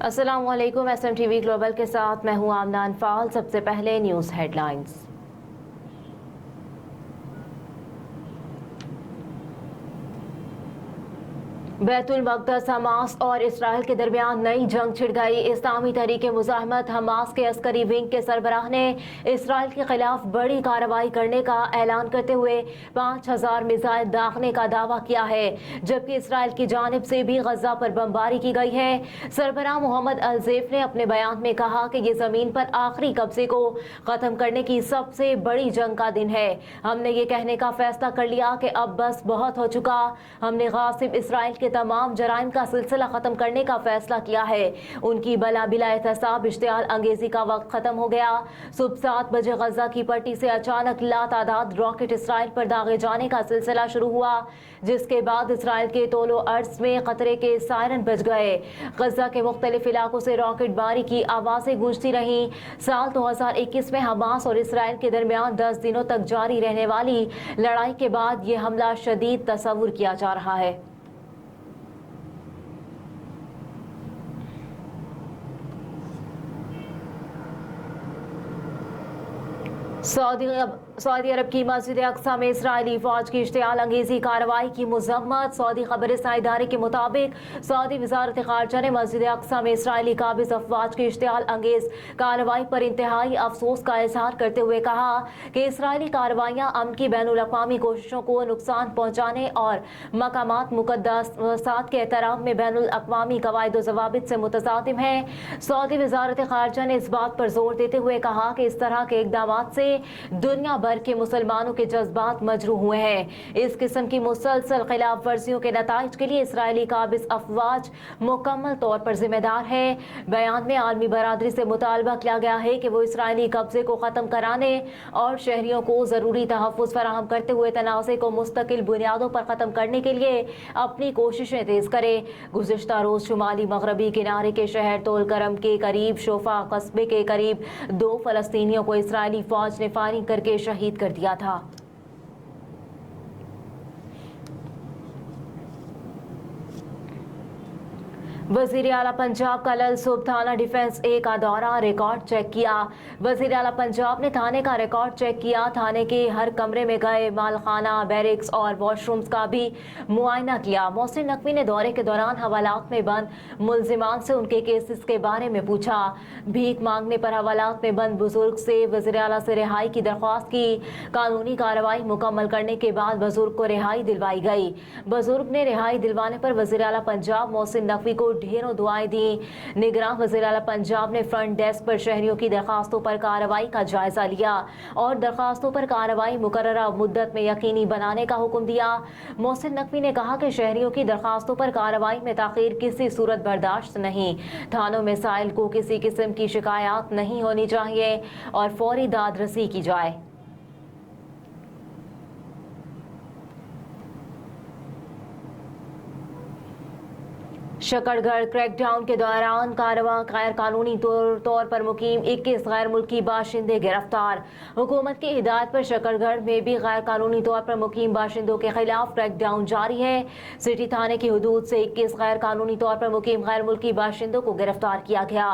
अस्सलाम वालेकुम। SMTV global के साथ मैं हूं आमना अनफाल। सबसे पहले न्यूज़ हेडलाइंस। बैतुल मक़दस हमास और इसराइल के दरमियान नई जंग छिड़ गई। इस्लामी तहरीक मुज़ाहमत हमास के अस्करी विंग के सरबराह ने इसराइल के खिलाफ बड़ी कार्रवाई करने का ऐलान करते हुए 5000 मिसाइल दागने का दावा किया है, जबकि इसराइल की जानिब से भी गजा पर बमबारी की गई है। सरबराह मोहम्मद अल-ज़ैफ ने अपने बयान में कहा कि ये ज़मीन पर आखिरी कब्जे को ख़त्म करने की सबसे बड़ी जंग का दिन है। हमने ये कहने का फैसला कर लिया कि अब बस बहुत हो चुका। हमने गासिब इसराइल के तमाम जराइम का सिलसिला खत्म करने का फैसला किया है। उनकी बिला एहतसाब इश्तियाल अंगेजी का वक्त खत्म हो गया। सुबह 7 बजे गजा की पट्टी से अचानक लातादाद रॉकेट इसराइल पर दागे जाने का सिलसिला शुरू हुआ, जिसके बाद इसराइल के तोलो अर्ज में खतरे के सायरन बज गए। गजा के मुख्तलिफ इलाकों से रॉकेट बारी की आवाजें गूंजती रहीं। साल 2021 में हमास और इसराइल के दरमियान 10 दिनों तक जारी रहने वाली लड़ाई के बाद ये हमला शदीद तस्वुर किया जा रहा है। सऊदी अरब की मस्जिद अक्सा में इसराइली फौज की इश्तियाल अंगेजी कार्रवाई की मजम्मत। सऊदी खबरसां इदारे के मुताबिक सऊदी वजारत खारजा ने मस्जिद अक्सा में इसराइली काबिज अफवाज की इश्तियाल अंगेज कार्रवाई पर इंतहाई अफसोस का इजहार करते हुए कहा कि इसराइली कार्रवाइयाँ अमन की बैनुल-अक़वामी कोशिशों को नुकसान पहुँचाने और मकामात मुक़द्दसात के एहतराम में बैनुल-अक़वामी कवायद व ज़वाबित से मुतज़ादिम है। सऊदी वजारत खारजा ने इस बात पर जोर देते हुए कहा कि इस तरह के इक़दामात से दुनिया भर के मुसलमानों के जज्बात मजरूह हुए हैं। इस किस्म की मुसलसल खिलाफ वर्जियों के नताइज के लिए इसराइली काबिज अफवाज मुकम्मल तौर पर जिम्मेदार है। बयान में आलमी बरादरी से मुतालबा किया गया है कि वो इसराइली कब्जे को ख़त्म कराने और शहरियों को ज़रूरी तहफ़्फ़ुज़ फराहम करते हुए तनाज़े को मुस्तकिल बुनियादों पर ख़त्म करने के लिए अपनी कोशिशें तेज़ करे। गुज़िश्ता रोज़ शुमाली मगरबी किनारे के शहर तोलकरम के करीब शोफा कस्बे के करीब 2 फ़लस्तीनियों को इसराइली फौज ने फायरिंग करके शहीद कर दिया था। वज़ीर आला पंजाब का कल सुबह थाना डिफेंस ए का दौरा रिकॉर्ड चेक किया। वज़ीर आला पंजाब ने थाने का रिकॉर्ड चेक किया। थाने के हर कमरे में गए, मालखाना, बैरिक्स और वॉशरूम्स का भी मुआयना किया। मोहसिन नकवी ने दौरे के दौरान हवालात में बंद मुलजिमान से उनके केसेस के बारे में पूछा। भीख मांगने पर हवालात में बंद बुजुर्ग से वज़ीर आला से रिहाई की दरख्वास्त की। कानूनी कार्रवाई मुकम्मल करने के बाद बुजुर्ग को रिहाई दिलवाई गई। बुजुर्ग ने रिहाई दिलवाने पर वज़ीर आला पंजाब मोहसिन नकवी को ढेरों दुआएं दी। निगरान वज़ीर आला पंजाब ने फ्रंट डेस्क पर शहरियों की दरखास्तों पर कार्रवाई का जायजा लिया और दरखास्तों पर कार्रवाई मुकर्ररा मुद्दत में यकीनी बनाने का हुक्म दिया। मोहसिन नकवी ने कहा कि शहरियों की दरखास्तों पर कार्रवाई में ताख़ीर किसी सूरत बर्दाश्त नहीं। थानों में साइल को किसी किस्म की शिकायत नहीं होनी चाहिए और फौरी दाद रसी की जाए। शकरगढ़ क्रैकडाउन के दौरान गैर कानूनी तौर पर मुकीम 21 गैर मुल्की बाशिंदे गिरफ्तार। हुकूमत की हिदायत पर शकरगढ़ में भी गैर कानूनी तौर पर मुकीम बाशिंदों के खिलाफ क्रैकडाउन जारी है। सिटी थाने की हदूद से 21 गैर कानूनी तौर पर मुकीम गैर मुल्की बाशिंदों को गिरफ्तार किया गया।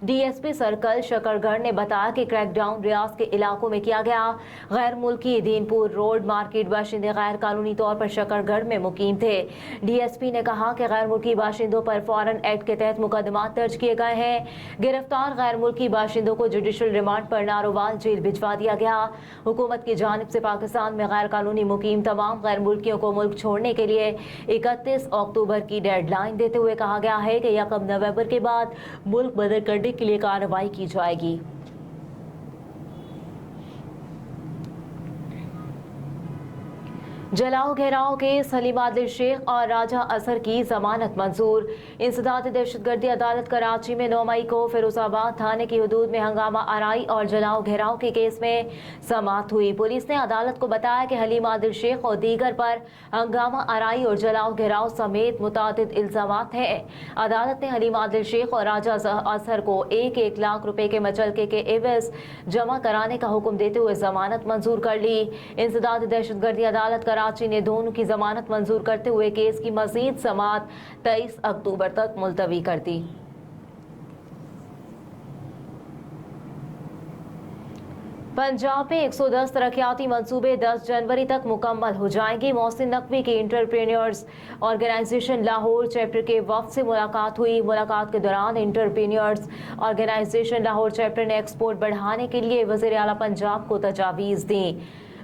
DSP सर्कल शकरगढ़ ने बताया कि क्रैकडाउन रियाज के इलाकों में किया गया। गैर मुल्की दीनपुर रोड मार्केट बाशिंदे गैर कानूनी तौर पर शकरगढ़ में मुकीम थे। DSP ने कहा कि गैर मुल्की बाशिंदों पर फॉरेन एक्ट के तहत मुकदमा दर्ज किए गए हैं। गिरफ्तार गैर मुल्की बाशिंदों को जुडिशल रिमांड पर नारोवाल जेल भिजवा दिया गया। हुकूमत की जानिब से पाकिस्तान में गैर कानूनी मुकीम तमाम गैर मुल्कियों को मुल्क छोड़ने के लिए 31 अक्टूबर की डेडलाइन देते हुए कहा गया है कि 1 नवंबर के बाद मुल्क बदल करने के लिए कार्रवाई की जाएगी। जलाओ घेराव केस हलीम आदिल शेख और राजा असर की जमानत मंजूर। इंसदाद दहशतगर्दी अदालत कराची में 9 मई को फिरोजाबाद थाने की हदूद में हंगामा आराई और जलाओ घेराव के केस में समाअत हुई। पुलिस ने अदालत को बताया कि हलीम आदिल शेख और दीगर पर हंगामा आराई और जलाओ घेराव समेत मुतादिद इल्जामात हैं। अदालत ने हलीम आदिल शेख और राजा असर को 1-1 लाख रुपए के मचलके के एवज जमा कराने का हुक्म देते हुए जमानत मंजूर कर ली। इंसदाद दहशतगर्दी अदालत कराची ने दोनों की जमानत मंजूर करते हुए केस की मजीद समाअत 23 अक्टूबर तक मुलतवी कर दी। पंजाब में 110 तरक्याती मंसूबे 10 जनवरी तक मुकम्मल हो जाएंगे। मोहसिन नकवी की इंटरप्रेन्योर्स ऑर्गेनाइजेशन लाहौर चैप्टर के वफ्द से मुलाकात हुई। मुलाकात के दौरान इंटरप्रेन्योर्स ऑर्गेनाइजेशन लाहौर चैप्टर ने एक्सपोर्ट बढ़ाने के लिए वज़ीर आला पंजाब को तजावीज़ दी।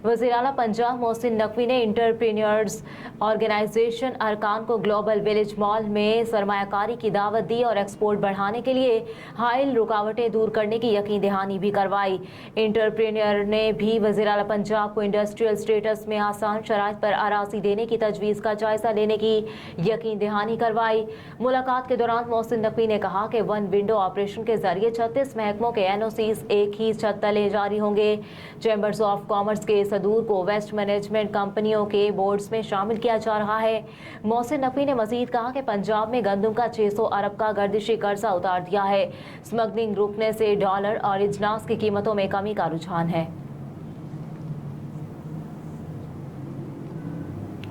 वज़ीर आला पंजाब मोहसिन नकवी ने इंटरप्रेन्योर्स ऑर्गेनाइजेशन अरकान को ग्लोबल विलेज मॉल में सरमायाकारी की दावत दी और एक्सपोर्ट बढ़ाने के लिए हाइल रुकावटें दूर करने की यकीन दहानी भी करवाई। इंटरप्रेन्योर ने भी वज़ीर आला पंजाब को इंडस्ट्रियल स्टेटस में आसान शराइत पर अराजी देने की तजवीज़ का जायजा लेने की यकीन दहानी करवाई। मुलाकात के दौरान मोहसिन नकवी ने कहा कि वन विंडो ऑपरेशन के जरिए 36 महकमों के NOCs एक ही छत तले जारी होंगे। चैम्बर्स ऑफ कॉमर्स के सदूर को वेस्ट मैनेजमेंट कंपनियों के बोर्ड्स में शामिल किया जा रहा है। मोहसिन नकवी ने मजीद कहा कि पंजाब में गंदम का 600 अरब का गर्दिशी कर्जा उतार दिया है। स्मगलिंग रुकने से डॉलर और इजनास की कीमतों में कमी का रुझान है।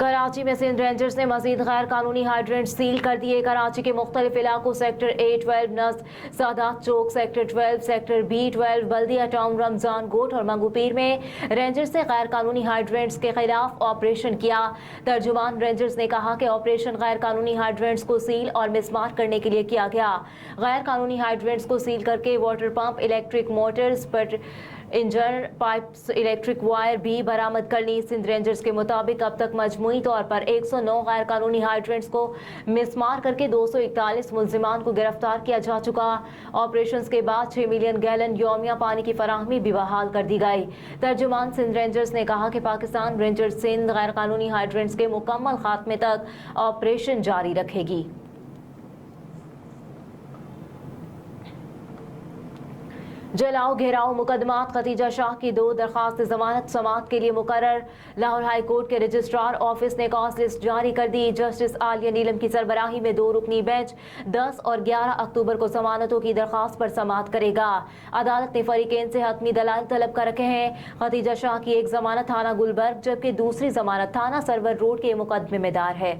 कराची में सिंध रेंजर्स ने मजीद गैर कानूनी हाइड्रेंट सील कर दिए। कराची के मुख्तलिफ इलाकों सेक्टर A12 नस्र, सादात चौक, सेक्टर 12, सेक्टर B12, बल्दिया टाउन, रमजान गोट और मंगूपीर में रेंजर्स ने गैर कानूनी हाइड्रेंट्स के खिलाफ ऑपरेशन किया। तर्जुमान रेंजर्स ने कहा कि ऑपरेशन गैर कानूनी हाइड्रेंट्स को सील और मिसमार करने के लिए किया गया। गैर कानूनी हाइड्रेंट्स को सील करके वाटर पंप, इलेक्ट्रिक मोटर्स पर इंजन पाइप्स, इलेक्ट्रिक वायर भी बरामद कर ली। सिंध रेंजर्स के मुताबिक अब तक मजमूई तौर पर 109 गैर कानूनी हाइड्रेंट्स को मिसमार करके 241 मुल्जिमान को गिरफ्तार किया जा चुका। ऑपरेशंस के बाद 6 मिलियन गैलन यौमिया पानी की फराहमी भी बहाल कर दी गई। तर्जुमान सिंध रेंजर्स ने कहा कि पाकिस्तान रेंजर्स सिंध गैर कानूनी हाइड्रेंट्स के मुकम्मल खात्मे तक ऑपरेशन जारी रखेगी। जलाओ घेराव मुकदमात, खतीजा शाह की 2 दरखास्त जमानत समाअत के लिए मुकर्रर। लाहौर हाई कोर्ट के रजिस्ट्रार ऑफिस ने कॉज लिस्ट जारी कर दी। जस्टिस आलिया नीलम की सरबराही में 2 रुकनी बेंच 10 और 11 अक्टूबर को जमानतों की दरखास्त पर समाअत करेगा। अदालत ने फरीकेन से हतमी दलाइल तलब कर रखे हैं। खतीजा शाह की एक जमानत थाना गुलबर्ग जबकि दूसरी जमानत थाना सरवर रोड के मुकदमे में दायर है।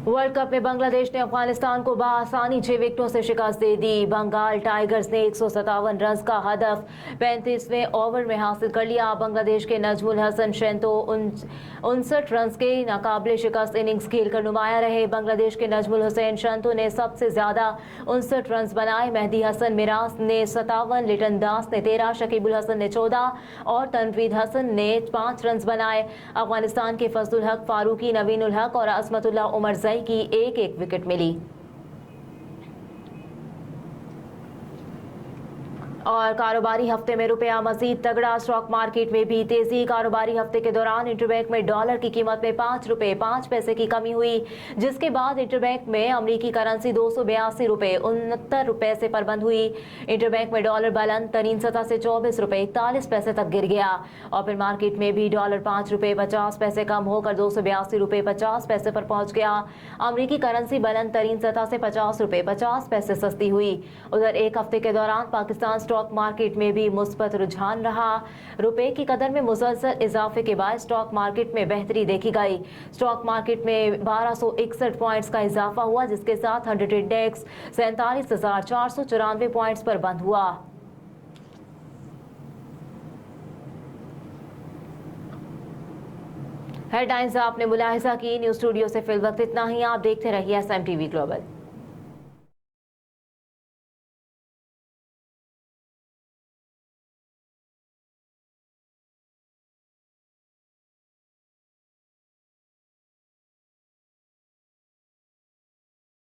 वर्ल्ड कप में बांग्लादेश ने अफगानिस्तान को बआसानी 6 विकेटों से शिकस्त दे दी। बंगाल टाइगर्स ने 157 रन का हदफ 35वें ओवर में हासिल कर लिया। बांग्लादेश के नजमुल हसन शेंतो 59 रन के नाकाबिले शिकस्त इनिंग्स खेलकर नुमाया रहे। बांग्लादेश के नजमुल हुसैन शेंतो ने सबसे ज्यादा 59 रन बनाए। मेहदी हसन मिराज ने 57, लिटन दास ने 13, शकीबुल हसन ने 14 और तनवीद हसन ने 5 रन बनाए। अफगानिस्तान के फजलुल हक फारूकी, नवीनुल हक और असमतुल्लाह उमर की एक विकेट मिली। और कारोबारी हफ्ते में रुपया मजीद तगड़ा, स्टॉक मार्केट में भी तेजी। कारोबारी हफ्ते के दौरान इंटरबैंक में डॉलर की कीमत में 5 रुपए 5 पैसे की कमी हुई, जिसके बाद इंटरबैंक में अमरीकी करेंसी 282 रुपए 69 पैसे पर बंद हुई। इंटरबैंक में डॉलर बुलंद तरीन सतह से 24 रुपए 41 पैसे तक गिर गया। ओपन मार्केट में भी डॉलर 5 रुपए 50 पैसे कम होकर 282 रुपए 50 पैसे पर पहुंच गया। अमरीकी करेंसी बुलंद तरीन सतह से 50 रुपए 50 पैसे सस्ती हुई। उधर एक हफ्ते के दौरान पाकिस्तान स्टॉक मार्केट में भी मुस्बत रुझान रहा। रुपए की कदर में मुसलसल इजाफे के बाद स्टॉक मार्केट में बेहतरी देखी गई। स्टॉक मार्केट में 1261 पॉइंट्स का इजाफा हुआ, जिसके साथ 100 इंडेक्स 47,494 पॉइंट्स पर बंद हुआ। हेडलाइंस आपने मुलाहिजा की। न्यूज़ स्टूडियो से फिल वक्त इतना ही। आप देखते रहिए SMTV ग्लोबल।